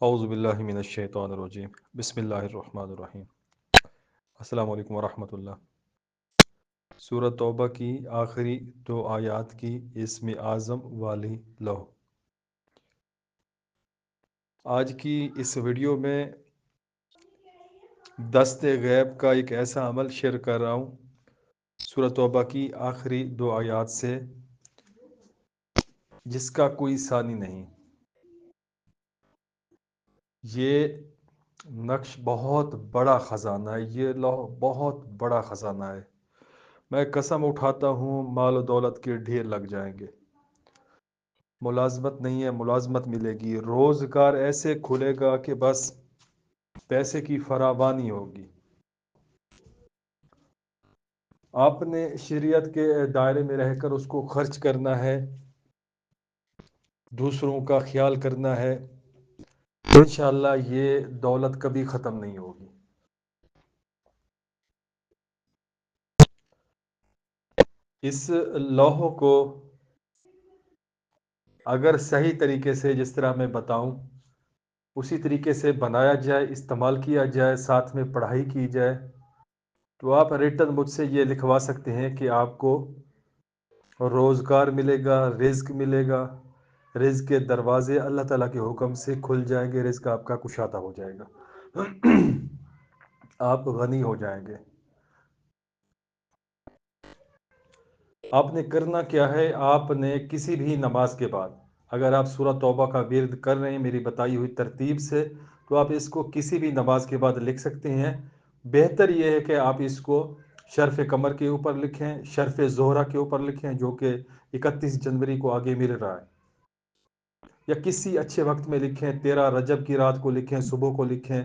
اعوذ باللہ من الشیطان الرجیم بسم اللہ الرحمن الرحیم السلام علیکم ورحمۃ اللہ۔ سورۃ توبہ کی آخری دو آیات کی اسم اعظم والی لوح۔ آج کی اس ویڈیو میں دست غیب کا ایک ایسا عمل شیئر کر رہا ہوں سورۃ توبہ کی آخری دو آیات سے، جس کا کوئی ثانی نہیں۔ یہ نقش بہت بڑا خزانہ ہے، یہ لوح بہت بڑا خزانہ ہے۔ میں قسم اٹھاتا ہوں مال و دولت کے ڈھیر لگ جائیں گے، ملازمت نہیں ہے ملازمت ملے گی، روزگار ایسے کھلے گا کہ بس پیسے کی فراوانی ہوگی۔ آپ نے شریعت کے دائرے میں رہ کر اس کو خرچ کرنا ہے، دوسروں کا خیال کرنا ہے، انشاءاللہ یہ دولت کبھی ختم نہیں ہوگی۔ اس لوح کو اگر صحیح طریقے سے جس طرح میں بتاؤں اسی طریقے سے بنایا جائے، استعمال کیا جائے، ساتھ میں پڑھائی کی جائے، تو آپ ریٹن مجھ سے یہ لکھوا سکتے ہیں کہ آپ کو روزگار ملے گا، رزق ملے گا، رزق کے دروازے اللہ تعالیٰ کے حکم سے کھل جائیں گے، رزق آپ کا کشادہ ہو جائے گا، آپ غنی ہو جائیں گے۔ آپ نے کرنا کیا ہے، آپ نے کسی بھی نماز کے بعد اگر آپ سورہ توبہ کا ورد کر رہے ہیں میری بتائی ہوئی ترتیب سے، تو آپ اس کو کسی بھی نماز کے بعد لکھ سکتے ہیں۔ بہتر یہ ہے کہ آپ اس کو شرف قمر کے اوپر لکھیں، شرف زہرہ کے اوپر لکھیں، جو کہ 31 جنوری کو آگے مل رہا ہے، یا کسی اچھے وقت میں لکھیں، 13 رجب کی رات کو لکھیں، صبح کو لکھیں،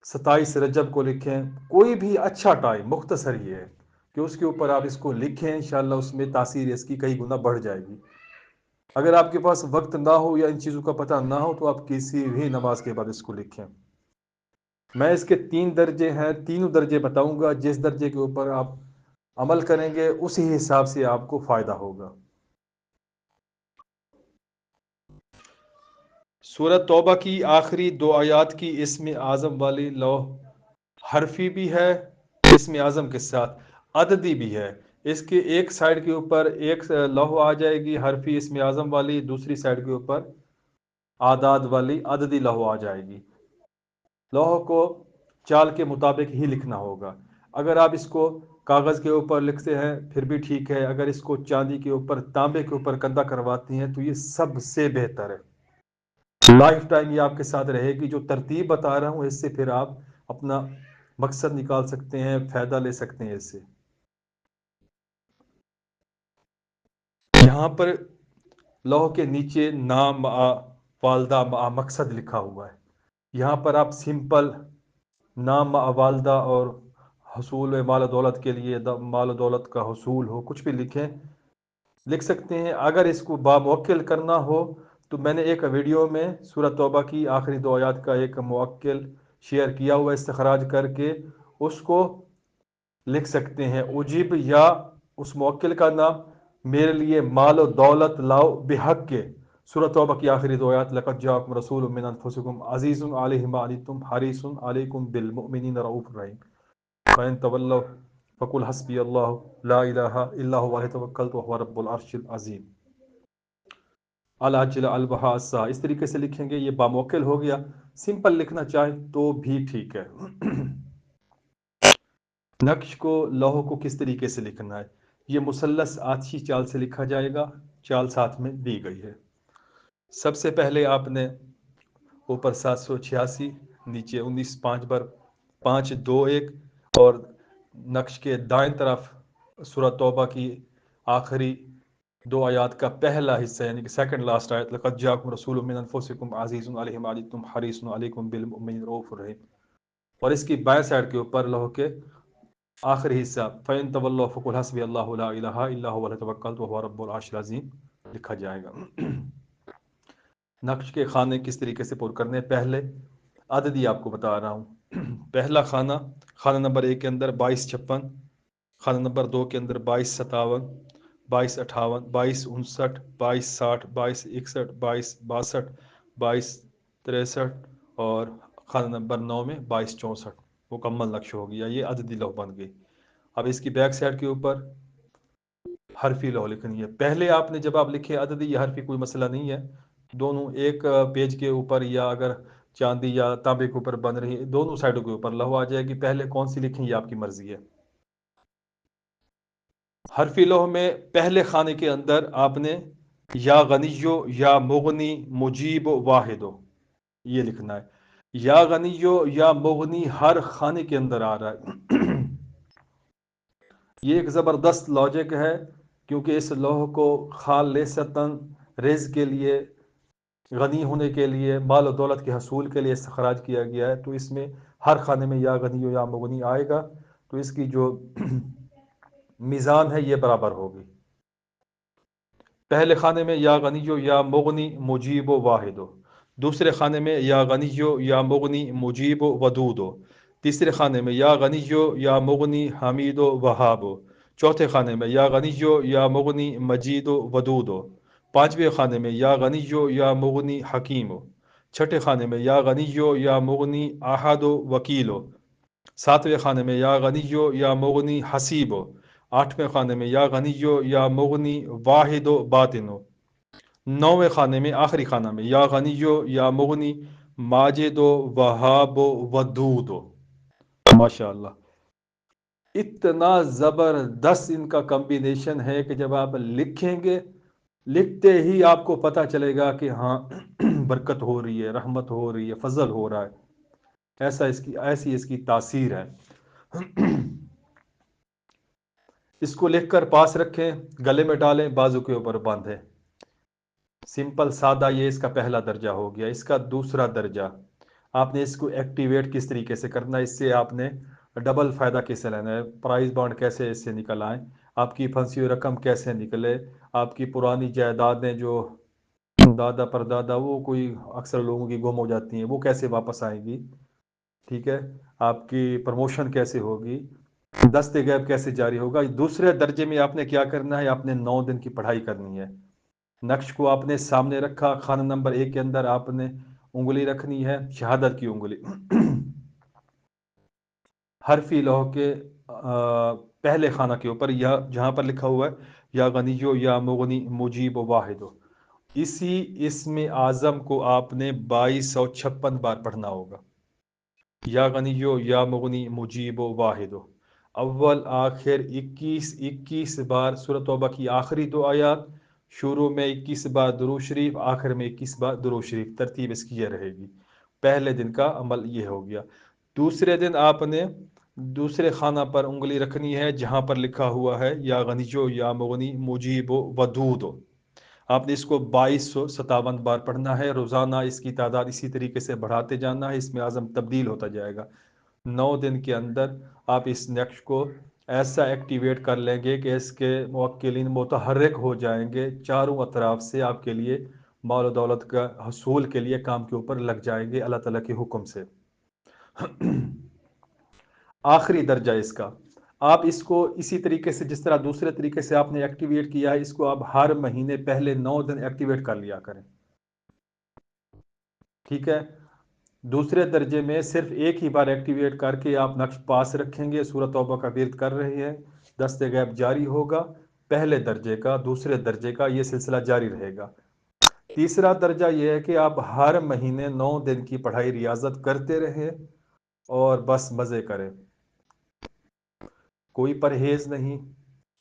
27 رجب کو لکھیں، کوئی بھی اچھا ٹائم، مختصر یہ ہے کہ اس کے اوپر آپ اس کو لکھیں، انشاءاللہ اس میں تاثیر اس کی کئی گنا بڑھ جائے گی۔ اگر آپ کے پاس وقت نہ ہو یا ان چیزوں کا پتہ نہ ہو تو آپ کسی بھی نماز کے بعد اس کو لکھیں۔ میں اس کے 3 درجے ہیں، تینوں درجے بتاؤں گا، جس درجے کے اوپر آپ عمل کریں گے اسی حساب سے آپ کو فائدہ ہوگا۔ سورۃ توبہ کی آخری دو آیات کی اسم اعظم والی لوح حرفی بھی ہے اسم اعظم کے ساتھ، عددی بھی ہے۔ اس کے ایک سائڈ کے اوپر ایک لوح آ جائے گی حرفی اسم اعظم والی، دوسری سائڈ کے اوپر اعداد والی عددی لوح آ جائے گی۔ لوح کو چال کے مطابق ہی لکھنا ہوگا۔ اگر آپ اس کو کاغذ کے اوپر لکھتے ہیں پھر بھی ٹھیک ہے، اگر اس کو چاندی کے اوپر، تانبے کے اوپر کندہ کرواتی ہیں تو یہ سب سے بہتر ہے۔ لائف ٹائم یہ آپ کے ساتھ رہے گی۔ جو ترتیب بتا رہا ہوں اس سے پھر آپ اپنا مقصد نکال سکتے ہیں، فائدہ لے سکتے ہیں اس سے۔ یہاں پر لوح کے نیچے نام والدہ مقصد لکھا ہوا ہے۔ یہاں پر آپ سمپل نام والدہ اور حصول مال و دولت کے لیے مال و دولت کا حصول ہو کچھ بھی لکھ سکتے ہیں۔ اگر اس کو باموکل کرنا ہو تو میں نے ایک ویڈیو میں سورۃ توبہ کی آخری دو آیات کا ایک موکل شیئر کیا ہوا استخراج کر کے، اس کو لکھ سکتے ہیں اجیب، یا اس موکل کا نام میرے لیے مال و دولت لاؤ بحق کے۔ سورۃ توبہ کی آخری دو آیات، لقد جاءکم رسول من انفسکم عزیز علیہ ما عنتم حریص علیکم بالمؤمنین رؤوف رحیم فإن تولوا فقل حسبی اللہ لا الہ الا هو علیہ توکلت وهو رب العرش العظیم۔ العجل البحاسا اس طریقے سے لکھیں گے، یہ باموکل ہو گیا۔ سمپل لکھنا چاہیں تو بھی ٹھیک ہے۔ نقش کو، لوح کو کس طریقے سے لکھنا ہے، یہ مثلث آتشی چال سے لکھا جائے گا، چال ساتھ میں دی گئی ہے۔ سب سے پہلے آپ نے اوپر 786، نیچے 19 5 بر 5 2 1، اور نقش کے دائیں طرف سورۃ توبہ کی آخری دو آیات کا پہلا حصہ یعنی کہ سیکنڈ لاسٹ آیت، لقد جاءکم رسول من انفسکم عزیز علیہ ما عنتم حریص علیکم بالمؤمنین رؤوف رحیم، اور اس کی بائیں سائڈ کے اوپر لوح کے آخری حصہ فَإِن تَوَلَّوْا فَقُلْ حَسْبِيَ اللَّهُ لَا إِلَٰهَ إِلَّا هُوَ عَلَيْهِ تَوَكَّلْتُ وَهُوَ رَبُّ الْعَرْشِ الْعَظِيمِ لکھا جائے گا۔ نقش کے خانے کس طریقے سے پر کرنے، پہلے عددی آپ کو بتا رہا ہوں۔ پہلا خانہ، خانہ نمبر 1 کے اندر 2256، خانہ نمبر 2 کے اندر 2257، 2258، 2259، 2260، 2261، 2262، 2263 اور خانہ نمبر 9 میں 2264 مکمل نقش ہو گیا. یہ عددی لوح بن گئی. اب اس کی بیک سائڈ کے اوپر حرفی لوح لکھنی ہے. پہلے آپ نے جب آپ لکھے عددی یا حرفی کوئی مسئلہ نہیں ہے، دونوں ایک پیج کے اوپر یا اگر چاندی یا تانبے کے اوپر بن رہی ہے دونوں سائڈوں کے اوپر لوح آ جائے گی. پہلے کون سی لکھیں یہ آپ کی مرضی ہے. حرفی لوح میں پہلے خانے کے اندر آپ نے یا غنیو یا مغنی مجیب واحدو یہ لکھنا ہے. یا غنیو یا مغنی ہر خانے کے اندر آ رہا ہے. یہ ایک زبردست لاجک ہے کیونکہ اس لوح کو خالصتاً رزق کے لیے، غنی ہونے کے لیے، مال و دولت کے حصول کے لیے استخراج کیا گیا ہے. تو اس میں ہر خانے میں یا غنی یا مغنی آئے گا تو اس کی جو میزان ہے یہ برابر ہوگی. پہلے خانے میں یا غنی یا مغنی مجیب و واحد، دوسرے خانے میں یا غنی یا مغنی مجیب و ودود، تیسرے خانے میں یا غنی یا مغنی حمید و وہاب، چوتھے خانے میں یا غنی یا مغنی مجید و ودود، پانچویں خانے میں یا غنی یا مغنی حکیم، چھٹے خانے میں یا غنی یا مغنی احد و وکیل، ساتویں خانے میں یا غنی یا مغنی حسیب، آٹھویں خانے میں یا غنی یا مغنی واحد و باطن، نویں خانے میں آخری خانہ میں یا غنی یا مغنی ماجد و وہاب و ودود. ماشاء اللہ اتنا زبردست ان کا کمبینیشن ہے کہ جب آپ لکھیں گے لکھتے ہی آپ کو پتہ چلے گا کہ ہاں برکت ہو رہی ہے، رحمت ہو رہی ہے، فضل ہو رہا ہے. ایسی اس کی تاثیر ہے. اس کو لکھ کر پاس رکھیں، گلے میں ڈالیں، بازو کے اوپر باندھیں. سمپل سادہ یہ اس کا پہلا درجہ ہو گیا. اس کا دوسرا درجہ آپ نے اس کو ایکٹیویٹ کس طریقے سے کرنا ہے، اس سے آپ نے ڈبل فائدہ کیسے لینا ہے، پرائز بانڈ کیسے اس سے نکل آئیں، آپ کی پھنسی ہوئی رقم کیسے نکلے، آپ کی پرانی جائیدادیں جو دادا پردادا وہ کوئی اکثر لوگوں کی گم ہو جاتی ہیں وہ کیسے واپس آئیں گی. ٹھیک ہے، آپ کی پروموشن کیسے ہوگی، دست غیب کیسے جاری ہوگا. دوسرے درجے میں آپ نے کیا کرنا ہے، آپ نے 9 دن کی پڑھائی کرنی ہے. نقش کو آپ نے سامنے رکھا، خانہ نمبر 1 کے اندر آپ نے انگلی رکھنی ہے، شہادت کی انگلی. حرفی لوح کے پہلے خانہ کے اوپر یا جہاں پر لکھا ہوا ہے یا غنیو یا مغنی مجیب و واحد، اسی اسم اعظم کو آپ نے 2256 بار پڑھنا ہوگا. یا غنیو یا مغنی مجیب و واحد اول آخر 21 بار. سورۃ توبہ کی آخری 2 آیات، شروع میں 21 بار درود شریف، آخر میں 21 بار درود شریف. ترتیب اس کی یہ رہے گی. پہلے دن کا عمل یہ ہو گیا. دوسرے دن آپ نے دوسرے خانہ پر انگلی رکھنی ہے جہاں پر لکھا ہوا ہے یا غنیجو یا مغنی مجیب و ودود. آپ نے اس کو 2257 بار پڑھنا ہے. روزانہ اس کی تعداد اسی طریقے سے بڑھاتے جانا ہے، اس میں اعظم تبدیل ہوتا جائے گا. 9 دن کے اندر آپ اس نقش کو ایسا ایکٹیویٹ کر لیں گے کہ اس کے موکلین متحرک ہو جائیں گے، چاروں اطراف سے آپ کے لیے مال و دولت کا حصول کے لیے کام کے اوپر لگ جائیں گے اللہ تعالیٰ کے حکم سے. آخری درجہ اس کا، آپ اس کو اسی طریقے سے جس طرح دوسرے طریقے سے آپ نے ایکٹیویٹ کیا ہے، اس کو آپ ہر مہینے پہلے 9 دن ایکٹیویٹ کر لیا کریں. ٹھیک ہے، دوسرے درجے میں صرف ایک ہی بار ایکٹیویٹ کر کے آپ نقش پاس رکھیں گے. سورۃ توبہ کا ورد کر رہے ہیں، دست غیب جاری ہوگا. پہلے درجے کا، دوسرے درجے کا یہ سلسلہ جاری رہے گا. تیسرا درجہ یہ ہے کہ آپ ہر مہینے 9 دن کی پڑھائی ریاضت کرتے رہیں اور بس مزے کریں، کوئی پرہیز نہیں.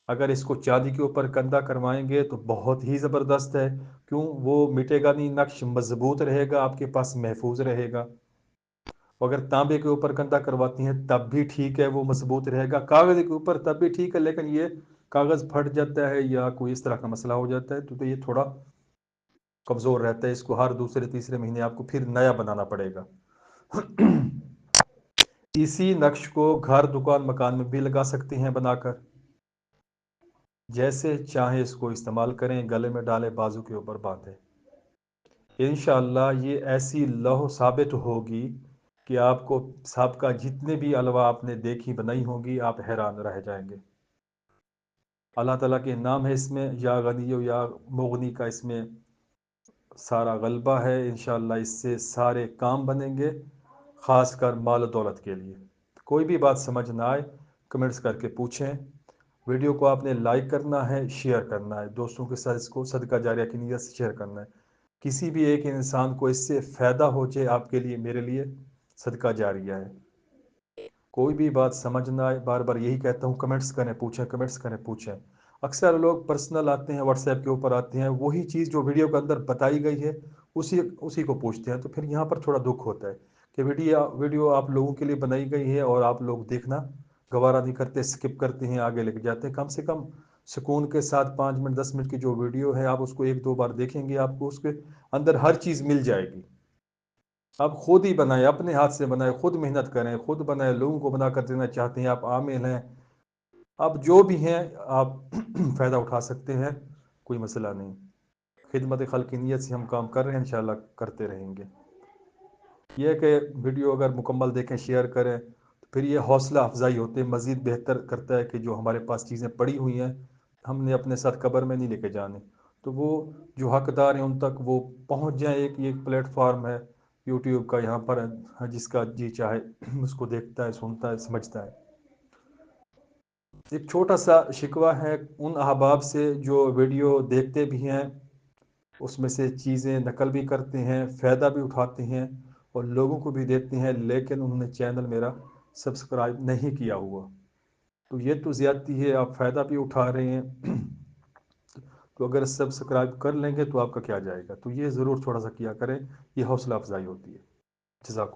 اگر اس کو چاندی کے اوپر کندہ کروائیں گے تو بہت ہی زبردست ہے، کیوں وہ مٹے گا نہیں، نقش مضبوط رہے گا، آپ کے پاس محفوظ رہے گا. اگر تانبے کے اوپر کندہ کرواتی ہیں تب بھی ٹھیک ہے، وہ مضبوط رہے گا. کاغذ کے اوپر تب بھی ٹھیک ہے، لیکن یہ کاغذ پھٹ جاتا ہے یا کوئی اس طرح کا مسئلہ ہو جاتا ہے تو یہ تھوڑا کمزور رہتا ہے. اس کو ہر دوسرے تیسرے مہینے آپ کو پھر نیا بنانا پڑے گا. اسی نقش کو گھر دکان مکان میں بھی لگا سکتے ہیں بنا کر، جیسے چاہیں اس کو استعمال کریں، گلے میں ڈالیں، بازو کے اوپر باندھیں. انشاءاللہ یہ ایسی لوح ثابت ہوگی کہ آپ کو سابقہ جتنے بھی الوا آپ نے دیکھی بنائی ہوگی آپ حیران رہ جائیں گے. اللہ تعالیٰ کے نام ہے اس میں، یا غنی یا مغنی کا اس میں سارا غلبہ ہے انشاءاللہ، اس سے سارے کام بنیں گے، خاص کر مال و دولت کے لیے۔ کوئی بھی بات سمجھ نہ آئے کمنٹس کر کے پوچھیں۔ ویڈیو کو آپ نے لائک کرنا ہے، شیئر کرنا ہے، دوستوں کے ساتھ اس کو صدقہ جاریہ کی نیت سے شیئر کرنا ہے۔ کسی بھی ایک انسان کو اس سے فائدہ ہو جائے، آپ کے لیے میرے لیے صدقہ جاریہ ہے۔ کوئی بھی بات سمجھ نہ آئے، بار بار یہی کہتا ہوں، کمنٹس کریں پوچھیں، کمنٹس کریں پوچھیں۔ اکثر لوگ پرسنل آتے ہیں، واٹس ایپ کے اوپر آتے ہیں، وہی چیز جو ویڈیو کے اندر بتائی گئی ہے اسی کو پوچھتے ہیں، تو پھر یہاں پر تھوڑا دکھ ہوتا ہے کہ ویڈیو آپ لوگوں کے لیے بنائی گئی ہے اور آپ لوگ دیکھنا گوارا نہیں کرتے، سکپ کرتے ہیں، آگے لے کے جاتے ہیں۔ کم سے کم سکون کے ساتھ 5 منٹ 10 منٹ کی جو ویڈیو ہے، آپ اس کو 1 2 بار دیکھیں گے، آپ کو اس کے اندر ہر چیز مل جائے گی۔ آپ خود ہی بنائیں، اپنے ہاتھ سے بنائیں، خود محنت کریں، خود بنائیں، لوگوں کو بنا کر دینا چاہتے ہیں، آپ عامل ہیں، آپ جو بھی ہیں، آپ فائدہ اٹھا سکتے ہیں، کوئی مسئلہ نہیں۔ خدمت خلق کی نیت سے ہم کام کر رہے ہیں، انشاءاللہ کرتے رہیں گے۔ یہ کہ ویڈیو اگر مکمل دیکھیں، شیئر کریں، تو پھر یہ حوصلہ افزائی ہوتے ہیں، مزید بہتر کرتا ہے کہ جو ہمارے پاس چیزیں پڑی ہوئی ہیں ہم نے اپنے ساتھ قبر میں نہیں لے کے جانے، تو وہ جو حقدار ہیں ان تک وہ پہنچ جائیں۔ ایک پلیٹ فارم ہے یوٹیوب کا، یہاں پر جس کا جی چاہے اس کو دیکھتا ہے، سنتا ہے، سمجھتا ہے۔ ایک چھوٹا سا شکوہ ہے ان احباب سے جو ویڈیو دیکھتے بھی ہیں، اس میں سے چیزیں نقل بھی کرتے ہیں، فائدہ بھی اٹھاتے ہیں اور لوگوں کو بھی دیتے ہیں، لیکن انہوں نے چینل میرا سبسکرائب نہیں کیا ہوا، تو یہ تو زیادتی ہے۔ آپ فائدہ بھی اٹھا رہے ہیں تو اگر سبسکرائب کر لیں گے تو آپ کا کیا جائے گا، تو یہ ضرور تھوڑا سا کیا کریں، یہ حوصلہ افزائی ہوتی ہے۔ جزاک